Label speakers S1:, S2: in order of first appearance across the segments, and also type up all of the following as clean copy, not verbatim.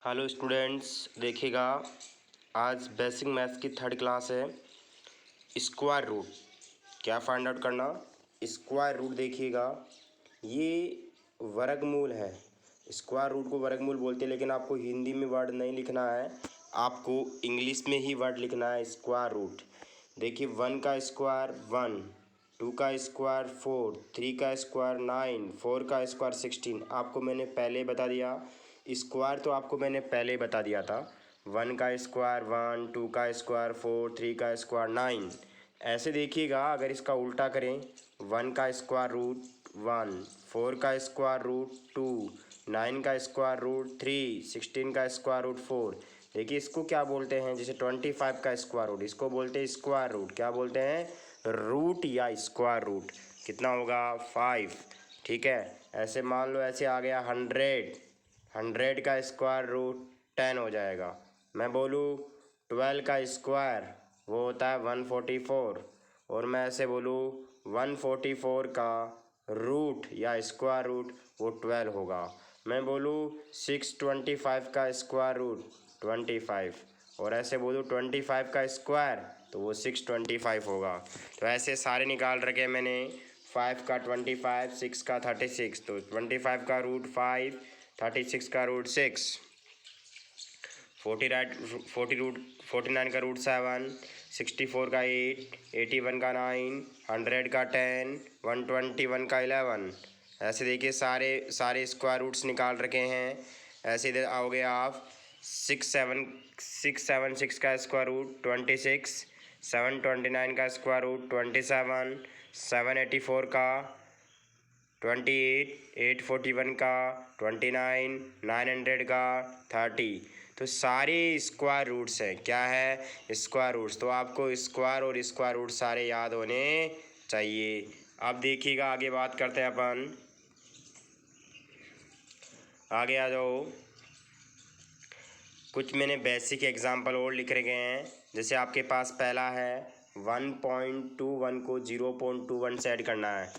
S1: Hello students, देखिएगा आज basic maths की थर्ड क्लास है। स्क्वायर रूट क्या फाइंड आउट करना। स्क्वायर रूट देखिएगा, ये वर्गमूल है। स्क्वायर रूट को वर्गमूल बोलते हैं, लेकिन आपको हिंदी में वर्ड नहीं लिखना है, आपको इंग्लिश में ही वर्ड लिखना है। स्क्वायर रूट देखिए, 1 का स्क्वायर 1, 2 का स्क्वायर 4, 3 का स्क्वायर 9, 4 का स्क्वायर 16। आपको मैंने पहले बता दिया, स्क्वायर तो आपको मैंने पहले बता दिया था। 1 का स्क्वायर 1, 2 का स्क्वायर 4, 3 का स्क्वायर 9। ऐसे देखिएगा, अगर इसका उल्टा करें, 1 का स्क्वायर रूट 1, 4 का स्क्वायर रूट 2, 9 का स्क्वायर रूट 3, 16 का स्क्वायर रूट 4। देखिए इसको क्या बोलते हैं, जैसे 25 का स्क्वायर रूट, इसको बोलते हैं स्क्वायर रूट। क्या बोलते हैं? रूट या स्क्वायर रूट। कितना होगा? 5। ठीक है। ऐसे मान लो, ऐसे आ गया 100 का स्क्वायर रूट 10 हो जाएगा। मैं बोलूँ 12 का स्क्वायर वो होता है 144, और मैं ऐसे बोलूँ 144 का रूट या स्क्वायर रूट वो 12 होगा। मैं बोलूँ 625 का स्क्वायर रूट 25, और ऐसे बोलूँ 25 का स्क्वायर तो वो 625 होगा। तो ऐसे सारे निकाल रखे मैंने। 5 का 25, 6 का 36, तो 25 का रूट 5, 36 का रूट 6, 49 का रूट 7, 64 का 8, 81 का 9, 100 का 10, 121 का 11। ऐसे देखिए सारे स्क्वायर रूट्स निकाल रखे हैं। ऐसे इधर आओगे आप, 6 का स्क्वायर रूट 26, 729 का स्क्वायर रूट 27, 784 का 28, 841 का 29, 900 का 30। तो सारे स्क्वायर रूट्स हैं। क्या है? Square roots. तो आपको स्क्वायर और स्क्वायर रूट सारे याद होने चाहिए। अब देखिएगा, आगे बात करते हैं अपन। आगे आ जाओ। कुछ मैंने बेसिक एग्जांपल और लिख रखे हैं। जैसे आपके पास पहला है 1.21 को 0.21 से ऐड करना है।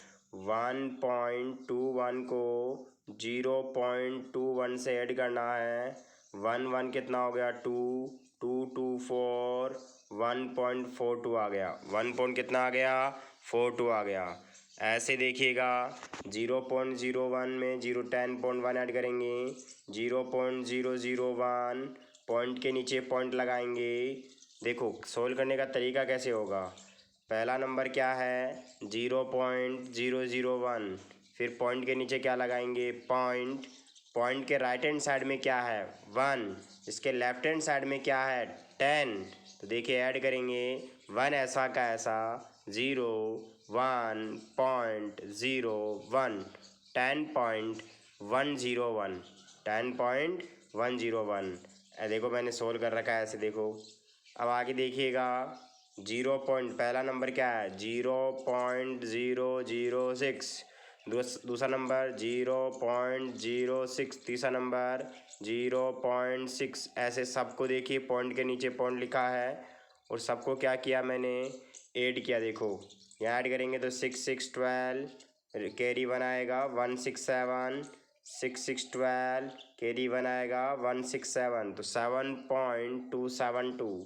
S1: 1.21 को 0.21 से ऐड करना है। 1 कितना हो गया? 2, 2 2 4, 1.42 आ गया। 1 पॉइंट कितना आ गया? 42 आ गया। ऐसे देखिएगा, 0.01 में 10.1 ऐड करेंगे। 0.001 पॉइंट के नीचे पॉइंट लगाएंगे। देखो सोल्व करने का तरीका कैसे होगा। पहला नंबर क्या है? 0.001, फिर पॉइंट के नीचे क्या लगाएंगे? पॉइंट। पॉइंट के राइट हैंड साइड में क्या है? 1। इसके लेफ्ट हैंड साइड में क्या है? 10। तो देखिए ऐड करेंगे, 1 ऐसा का ऐसा, 0, 1.01, 10.101, 10.101। देखो मैंने सोल्व कर रखा है ऐसे। देखो अब आगे देखिएगा, 0 पॉइंट, पहला नंबर क्या है? 0.006, दूसरा नंबर 0.06, तीसरा नंबर 0.6। ऐसे सबको देखिए पॉइंट के नीचे पॉइंट लिखा है, और सबको क्या किया मैंने? ऐड किया। देखो यहाँ ऐड करेंगे तो 6 6 12, कैरी 1 आएगा 167, 6 6 12, कैरी 1 आएगा 167, तो 7.272।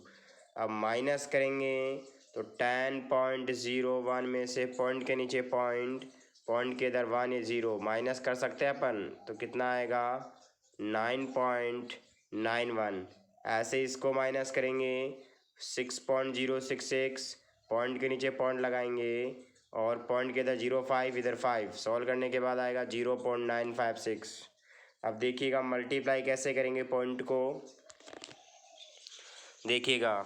S1: अब माइनस करेंगे तो 10.01 में से पॉइंट के नीचे पॉइंट, पॉइंट के इधर 1 या 0 माइनस कर सकते हैं अपन, तो कितना आएगा? 9.91। ऐसे इसको माइनस करेंगे 6.066, पॉइंट के नीचे पॉइंट लगाएंगे, और पॉइंट के इधर 0.5, इधर 5। सॉल्व करने के बाद आएगा 0.956। अब देखिएगा मल्टीप्लाई कैसे करेंगे पॉइंट को। देखिएगा,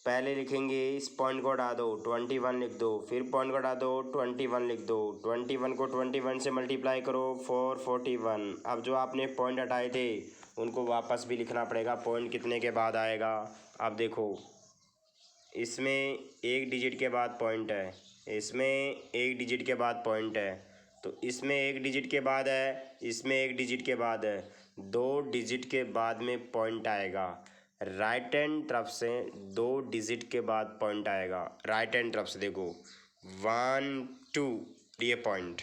S1: पहले लिखेंगे, इस पॉइंट को हटा दो, 21 लिख दो, फिर पॉइंट को हटा दो, 21 लिख दो। 21 को 21 से मल्टीप्लाई करो, 441। अब जो आपने पॉइंट हटाए थे उनको वापस भी लिखना पड़ेगा, पॉइंट कितने के बाद आएगा। अब देखो, इसमें एक डिजिट के बाद पॉइंट है, इसमें एक डिजिट के बाद पॉइंट है, तो इसमें एक डिजिट के बाद है, इसमें एक डिजिट के बाद है, 2 डिजिट के बाद में पॉइंट आएगा। राइट हैंड तरफ से 2 डिजिट के बाद पॉइंट आएगा। राइट हैंड तरफ से देखो 1 2, ये पॉइंट,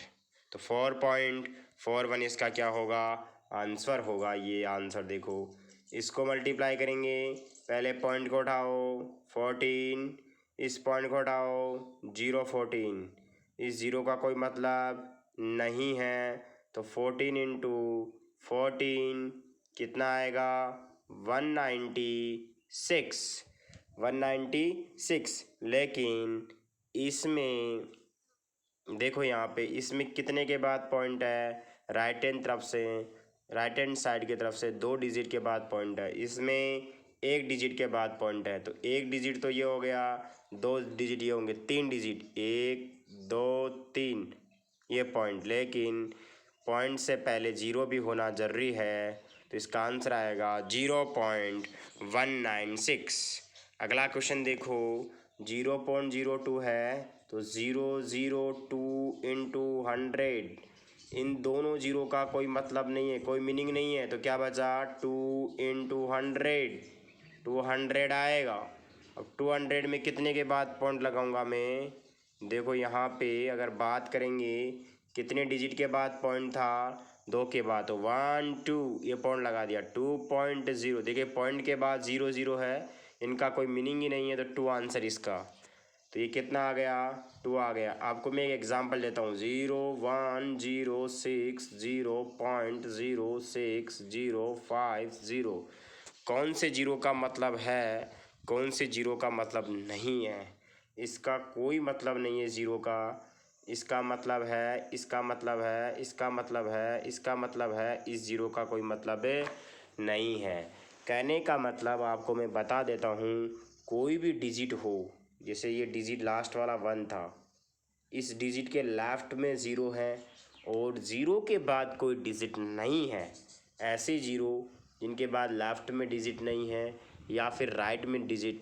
S1: तो 4.41 इसका क्या होगा? आंसर होगा ये आंसर। देखो इसको मल्टीप्लाई करेंगे, पहले पॉइंट को उठाओ 14, इस पॉइंट को उठाओ 0 14, इस ज़ीरो का कोई मतलब नहीं है, तो 14 इंटू 14 कितना आएगा 196, 196। लेकिन इसमें देखो यहाँ पे इसमें कितने के बाद पॉइंट है, राइट हैंड तरफ से, राइट हैंड साइड की तरफ से 2 डिजिट के बाद पॉइंट है, इसमें 1 डिजिट के बाद पॉइंट है। तो 1 डिजिट तो ये हो गया, 2 डिजिट ये होंगे, 3 डिजिट 1 2 3 ये पॉइंट। लेकिन पॉइंट से पहले ज़ीरो भी होना ज़रूरी है, तो इसका आंसर आएगा 0.196। अगला क्वेश्चन देखो 0.02 है, तो 002 इंटू 100, इन दोनों जीरो का कोई मतलब नहीं है, कोई मीनिंग नहीं है, तो क्या बचा 2 इंटू 100, 200 आएगा। अब 200 में कितने के बाद पॉइंट लगाऊंगा मैं, देखो यहाँ पे अगर बात करेंगे कितने डिजिट के बाद पॉइंट था, 2 के बाद, तो 1 2 ये पॉइंट लगा दिया 2.0। देखिए पॉइंट के बाद 0 0 है, इनका कोई मीनिंग ही नहीं है, तो 2 आंसर इसका। तो ये कितना आ गया 2 आ गया। आपको मैं एक एग्जांपल देता हूँ 01060.06050। कौन से जीरो का मतलब है, कौन से जीरो का मतलब नहीं है, इसका कोई मतलब नहीं है ज़ीरो का। इसका मतलब है, इसका मतलब है, इसका मतलब है, इसका मतलब है, इस ज़ीरो का कोई मतलब नहीं है। कहने का मतलब आपको मैं बता देता हूँ, कोई भी डिजिट हो, जैसे ये डिजिट लास्ट वाला 1 था, इस डिजिट के लेफ्ट में ज़ीरो है और ज़ीरो के बाद कोई डिजिट नहीं है। ऐसे ज़ीरो जिनके बाद लेफ्ट में डिजिट नहीं है या फिर राइट में डिजिट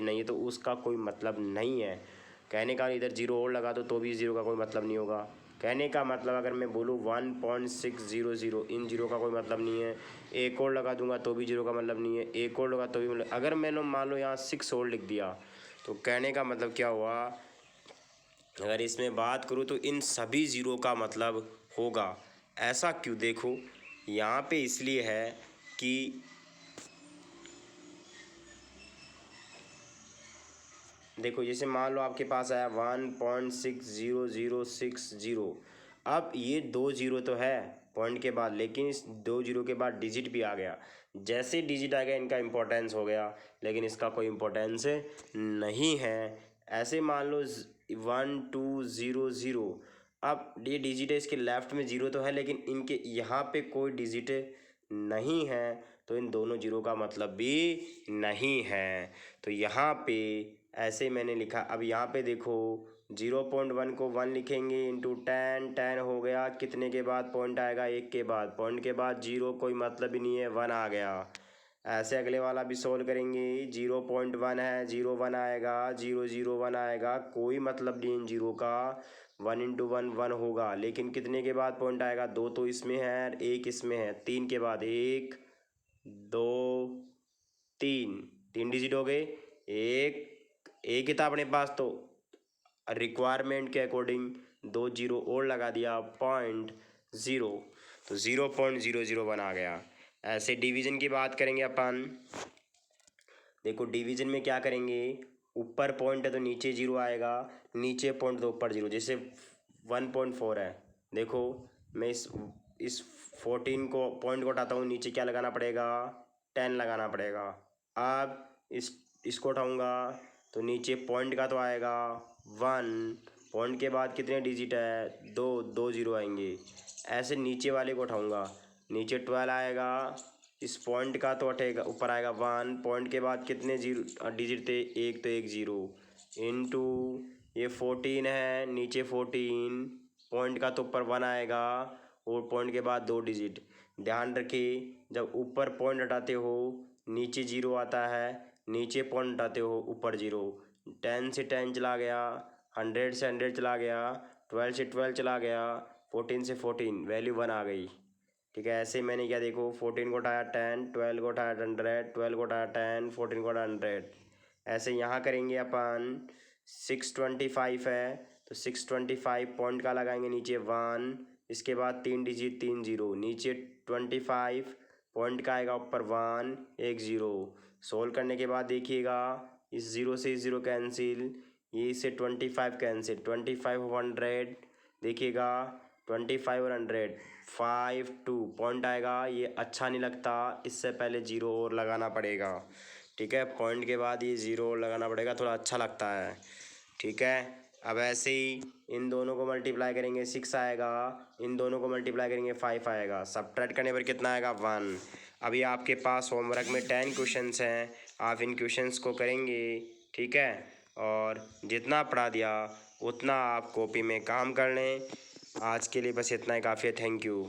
S1: नहीं है, तो उसका कोई मतलब नहीं है। कहने का इधर ज़ीरो और लगा दो तो भी ज़ीरो का कोई मतलब नहीं होगा। कहने का मतलब अगर मैं बोलूँ 1.600, इन जीरो का कोई मतलब नहीं है, एक और लगा दूंगा तो भी जीरो का मतलब नहीं है, एक और लगा तो भी मतलब, अगर मैंने मान लो यहाँ 6 और लिख दिया, तो कहने का मतलब क्या हुआ, अगर इसमें बात करूँ तो इन सभी ज़ीरो का मतलब होगा। ऐसा क्यों, देखो यहाँ पे इसलिए है कि देखो जैसे मान लो आपके पास आया 1.60060। अब ये 2 जीरो तो है पॉइंट के बाद, लेकिन इस 2 जीरो के बाद डिजिट भी आ गया। जैसे डिजिट आ गया इनका इम्पोर्टेंस हो गया, लेकिन इसका कोई इम्पोर्टेंस नहीं है। ऐसे मान लो 1200, अब ये डिजिट है, इसके लेफ्ट में ज़ीरो तो है लेकिन इनके यहाँ पे कोई डिजिट नहीं है, तो इन दोनों जीरो का मतलब भी नहीं है। तो यहाँ पे ऐसे मैंने लिखा। अब यहाँ पे देखो 0.1 को 1 लिखेंगे इंटू 10 हो गया, कितने के बाद पॉइंट आएगा, 1 के बाद, पॉइंट के बाद जीरो कोई मतलब ही नहीं है, 1 आ गया। ऐसे अगले वाला भी सोल्व करेंगे, 0.1 है, 0 1 आएगा, 0 0 1 आएगा, कोई मतलब नहीं इन जीरो का, 1 इंटू 1 1 होगा, लेकिन कितने के बाद पॉइंट आएगा, 2 तो इसमें है, 1 इसमें है, 3 के बाद 1 2 3, 3 डिजिट हो गए, एक ही था अपने पास, तो रिक्वायरमेंट के अकॉर्डिंग 2 जीरो और लगा दिया 0.0, तो 0.001 आ गया। ऐसे डिवीज़न की बात करेंगे अपन, देखो डिवीज़न में क्या करेंगे, ऊपर पॉइंट है तो नीचे जीरो आएगा, नीचे पॉइंट तो ऊपर जीरो। जैसे 1.4 है, देखो मैं इस 14 को पॉइंट को उठाता हूँ, नीचे क्या लगाना पड़ेगा 10 लगाना पड़ेगा। अब इसको उठाऊँगा तो नीचे पॉइंट का तो आएगा 1, पॉइंट के बाद कितने डिजिट है, 2 जीरो आएंगे। ऐसे नीचे वाले को उठाऊँगा, नीचे 12 आएगा, इस पॉइंट का तो उठेगा, ऊपर आएगा 1, पॉइंट के बाद कितने जीरो डिजिट थे, एक तो 1 जीरो, इंटू ये 14 है, नीचे 14, पॉइंट का तो ऊपर 1 आएगा और पॉइंट के बाद 2 डिजिट। ध्यान रखिए जब ऊपर पॉइंट हटाते हो नीचे जीरो आता है, नीचे पॉइंट हटाते हो ऊपर जीरो। 10 से 10 चला गया, 100 से 100 चला गया, 12 से 12 चला गया, 14 से 14, वैल्यू 1 आ गई। ठीक है, ऐसे मैंने क्या देखो 14 को उठाया 10, 12 को उठाया 100, 12 को उठाया 10, 14 को उठाया 100। ऐसे यहाँ करेंगे अपन 625 है तो 625 पॉइंट का लगाएंगे नीचे 1, इसके बाद 3 डिजिट 3 जीरो, नीचे 25 पॉइंट का आएगा, ऊपर 1 1 ज़ीरो। सोल्व करने के बाद देखिएगा इस ज़ीरो से इस ज़ीरो कैंसिल, ये इससे 25 कैंसिल, 25 100 देखिएगा 25 और 100 5 2 पॉइंट आएगा। ये अच्छा नहीं लगता, इससे पहले ज़ीरो और लगाना पड़ेगा। ठीक है, पॉइंट के बाद ये ज़ीरो और लगाना पड़ेगा, थोड़ा अच्छा लगता है। ठीक है, अब ऐसे ही इन दोनों को मल्टीप्लाई करेंगे 6 आएगा, इन दोनों को मल्टीप्लाई करेंगे 5 आएगा, सब्ट्रैक्ट करने पर कितना आएगा 1। अभी आपके पास होमवर्क में 10 क्वेश्चंस हैं, आप इन क्वेश्चंस को करेंगे। ठीक है, और जितना पढ़ा दिया उतना आप कॉपी में काम कर लें। आज के लिए बस इतना ही काफ़ी है। Thank you.